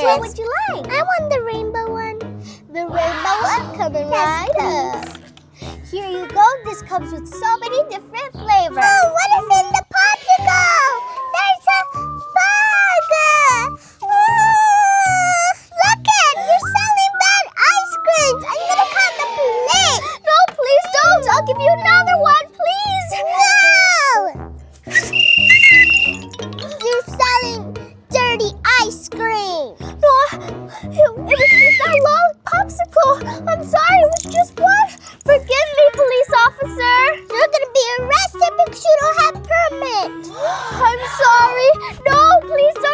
What would you like? I want the rainbow one. The rainbow one coming right up. Here you go. This comes with so many different flavors. Oh, what is in the popsicle? There's a bug. Look it, you're selling bad ice creams. I'm gonna call the police. No, please don't. I'll give you another one, please. No! You're selling dirty ice cream. No, it was just that long popsicle. I'm sorry, it was just one. Forgive me, police officer. You're gonna be arrested because you don't have permit. I'm sorry. No, please don't